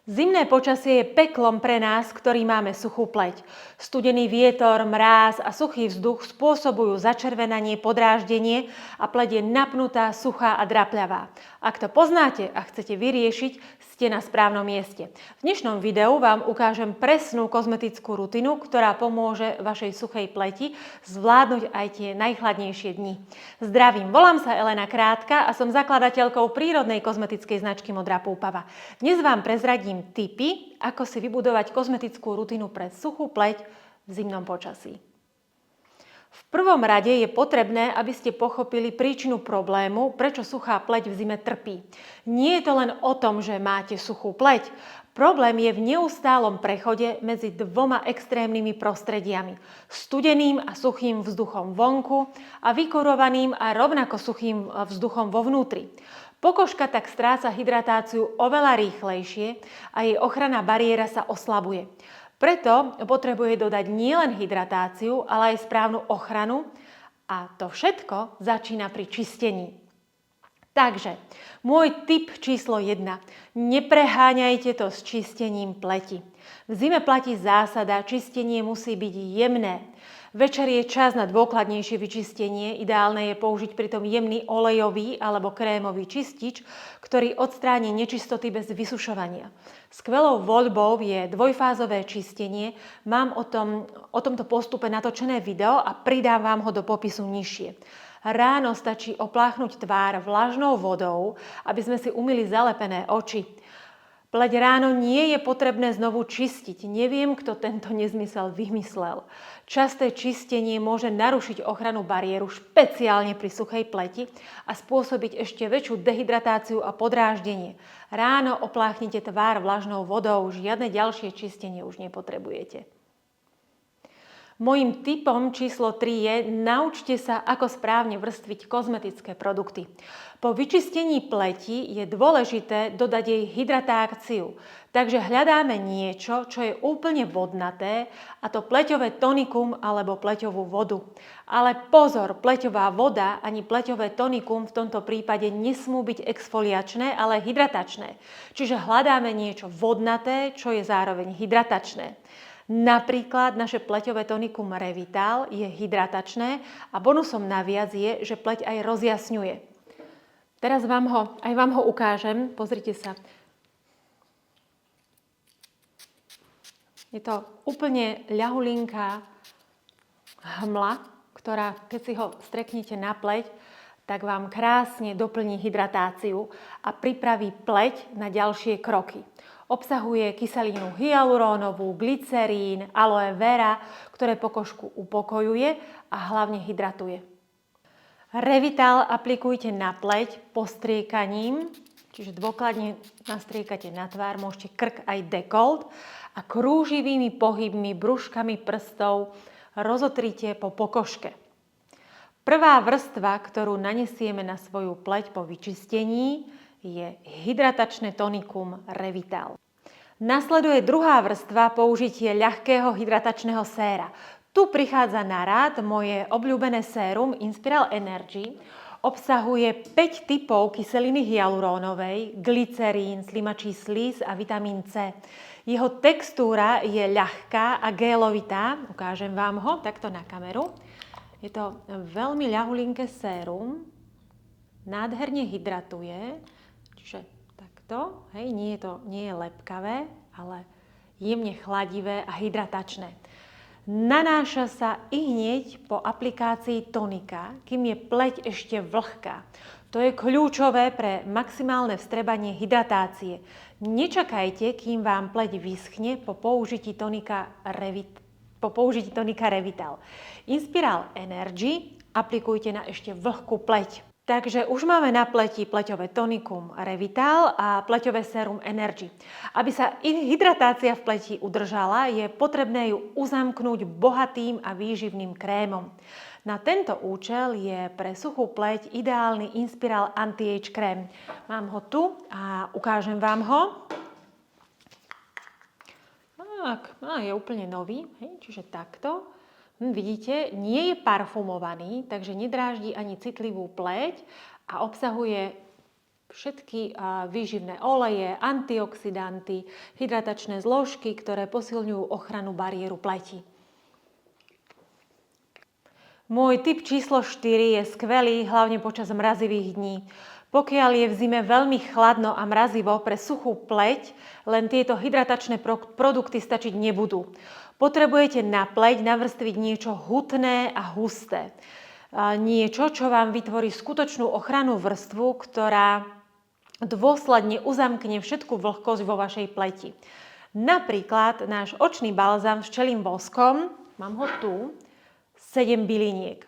Zimné počasie je peklom pre nás, ktorí máme suchú pleť. Studený vietor, mráz a suchý vzduch spôsobujú začervenanie, podráždenie a pleť je napnutá, suchá a drapľavá. Ak to poznáte a chcete vyriešiť, ste na správnom mieste. V dnešnom videu vám ukážem presnú kozmetickú rutinu, ktorá pomôže vašej suchej pleti zvládnuť aj tie najchladnejšie dni. Zdravím, volám sa Elena Krátka a som zakladateľkou prírodnej kozmetickej značky Modrá púpava. Dnes vám prezradím tipy, ako si vybudovať kozmetickú rutinu pre suchú pleť v zimnom počasí. V prvom rade je potrebné, aby ste pochopili príčinu problému, prečo suchá pleť v zime trpí. Nie je to len o tom, že máte suchú pleť. Problém je v neustálom prechode medzi dvoma extrémnymi prostrediami. Studeným a suchým vzduchom vonku a vykurovaným a rovnako suchým vzduchom vo vnútri. Pokožka tak stráca hydratáciu oveľa rýchlejšie a jej ochranná bariéra sa oslabuje. Preto potrebuje dodať nielen hydratáciu, ale aj správnu ochranu a to všetko začína pri čistení. Takže, môj tip číslo 1. Nepreháňajte to s čistením pleti. V zime platí zásada, čistenie musí byť jemné. Večer je čas na dôkladnejšie vyčistenie. Ideálne je použiť pritom jemný olejový alebo krémový čistič, ktorý odstráni nečistoty bez vysušovania. Skvelou voľbou je dvojfázové čistenie. Mám o tomto postupe natočené video a pridám vám ho do popisu nižšie. Ráno stačí opláchnuť tvár vlažnou vodou, aby sme si umyli zalepené oči. Pleť ráno nie je potrebné znovu čistiť. Neviem, kto tento nezmysel vymyslel. Časté čistenie môže narušiť ochrannú bariéru, špeciálne pri suchej pleti a spôsobiť ešte väčšiu dehydratáciu a podráždenie. Ráno opláchnite tvár vlažnou vodou, žiadne ďalšie čistenie už nepotrebujete. Mojím tipom číslo 3 je, naučte sa, ako správne vrstviť kozmetické produkty. Po vyčistení pleti je dôležité dodať jej hydratáciu, takže hľadáme niečo, čo je úplne vodnaté, a to pleťové tonikum alebo pleťovú vodu. Ale pozor, pleťová voda ani pleťové tonikum v tomto prípade nesmú byť exfoliačné, ale hydratačné. Čiže hľadáme niečo vodnaté, čo je zároveň hydratačné. Napríklad naše pleťové tonikum Revital je hydratačné a bonusom naviac je, že pleť aj rozjasňuje. Teraz vám ho ukážem. Pozrite sa. Je to úplne ľahulinká hmla, ktorá, keď si ho streknete na pleť, tak vám krásne doplní hydratáciu a pripraví pleť na ďalšie kroky. Obsahuje kyselinu hyalurónovú, glycerín, aloe vera, ktoré pokožku upokojuje a hlavne hydratuje. Revital aplikujte na pleť postriekaním, čiže dôkladne nastriekate na tvár, môžete krk aj dekolt a krúživými pohybmi, brúškami prstov rozotrite po pokožke. Prvá vrstva, ktorú nanesieme na svoju pleť po vyčistení, je hydratačné tonikum Revital. Nasleduje druhá vrstva, použitie ľahkého hydratačného séra. Tu prichádza na rád moje obľúbené sérum Inspiral Energy. Obsahuje 5 typov kyseliny hyalurónovej, glycerín, slimačí slíz a vitamín C. Jeho textúra je ľahká a gélovitá. Ukážem vám ho takto na kameru. Je to veľmi ľahulinké sérum. Nádherne hydratuje. Čiže takto, hej, nie je lepkavé, ale jemne chladivé a hydratačné. Nanáša sa i hneď po aplikácii tonika, kým je pleť ešte vlhká. To je kľúčové pre maximálne vstrebanie hydratácie. Nečakajte, kým vám pleť vyschne po použití tonika Revital. Inspiral Energy aplikujte na ešte vlhkú pleť. Takže už máme na pleti pleťové tonikum Revital a pleťové sérum Energy. Aby sa hydratácia v pleti udržala, je potrebné ju uzamknúť bohatým a výživným krémom. Na tento účel je pre suchú pleť ideálny Inspiral Anti-Age krém. Mám ho tu a ukážem vám ho. Je úplne nový, čiže takto. Vidíte, nie je parfumovaný, takže nedráždi ani citlivú pleť a obsahuje všetky výživné oleje, antioxidanty, hydratačné zložky, ktoré posilňujú ochranu bariéru pleti. Môj tip číslo 4 je skvelý, hlavne počas mrazivých dní. Pokiaľ je v zime veľmi chladno a mrazivo, pre suchú pleť len tieto hydratačné produkty stačiť nebudú. Potrebujete na pleť navrstviť niečo hutné a husté. Niečo, čo vám vytvorí skutočnú ochrannú vrstvu, ktorá dôsledne uzamkne všetku vlhkosť vo vašej pleti. Napríklad náš očný balzám s včelím voskom, mám ho tu, 7 byliniek.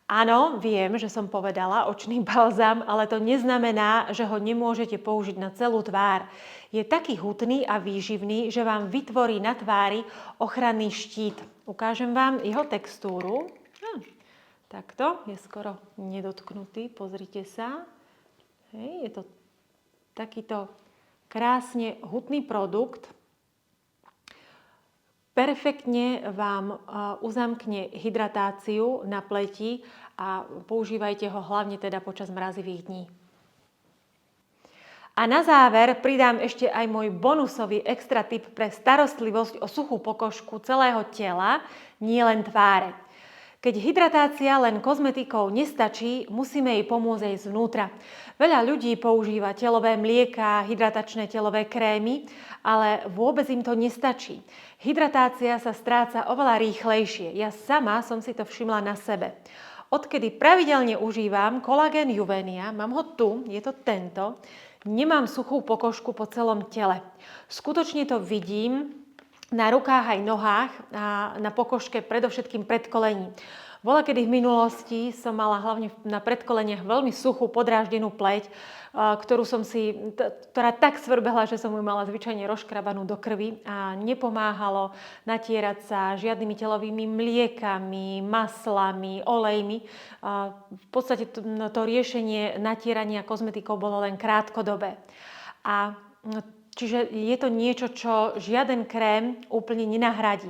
Áno, viem, že som povedala očný balzám, ale to neznamená, že ho nemôžete použiť na celú tvár. Je taký hutný a výživný, že vám vytvorí na tvári ochranný štít. Ukážem vám jeho textúru. Takto, je skoro nedotknutý, pozrite sa. Hej, je to takýto krásne hutný produkt. Perfektne vám uzamkne hydratáciu na pleti a používajte ho hlavne teda počas mrazivých dní. A na záver pridám ešte aj môj bonusový extra tip pre starostlivosť o suchú pokožku celého tela, nie len tváre. Keď hydratácia len kozmetikou nestačí, musíme jej pomôcť aj zvnútra. Veľa ľudí používa telové mlieká, hydratačné telové krémy, ale vôbec im to nestačí. Hydratácia sa stráca oveľa rýchlejšie. Ja sama som si to všimla na sebe. Odkedy pravidelne užívam kolagén Juvenia, mám ho tu, je to tento, nemám suchú pokožku po celom tele. Skutočne to vidím na rukách aj nohách a na pokožke, predovšetkým predkolení. Kedy v minulosti som mala hlavne na predkoleniach veľmi suchú, podráždenú pleť, ktorá tak svrbehla, že som ju mala zvyčajne rozškrabanú do krvi a nepomáhalo natierať sa žiadnymi telovými mliekami, maslami, olejmi. V podstate to riešenie natierania kozmetikou bolo len krátkodobé. Čiže je to niečo, čo žiaden krém úplne nenahradí.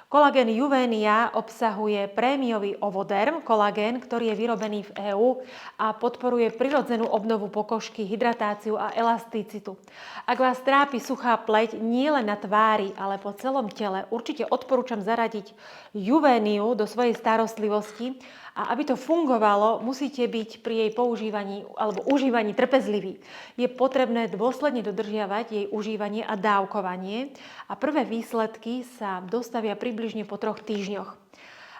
Kolagén Juvenia obsahuje prémiový ovoderm, kolagén, ktorý je vyrobený v EÚ a podporuje prirodzenú obnovu pokožky, hydratáciu a elasticitu. Ak vás trápi suchá pleť nie len na tvári, ale po celom tele, určite odporúčam zaradiť Juveniu do svojej starostlivosti. A aby to fungovalo, musíte byť pri jej používaní alebo užívaní trpezliví. Je potrebné dôsledne dodržiavať jej užívanie a dávkovanie a prvé výsledky sa dostavia približne po 3 týždňoch.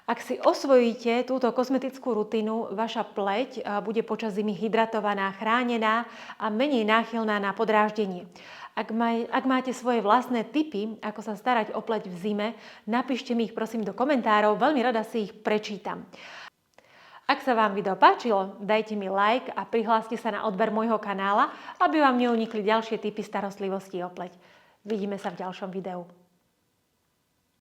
Ak si osvojíte túto kozmetickú rutinu, vaša pleť bude počas zimy hydratovaná, chránená a menej náchylná na podráždenie. Ak máte svoje vlastné tipy, ako sa starať o pleť v zime, napíšte mi ich prosím do komentárov, veľmi rada si ich prečítam. Ak sa vám video páčilo, dajte mi like a prihláste sa na odber môjho kanála, aby vám neunikli ďalšie tipy starostlivosti o pleť. Vidíme sa v ďalšom videu.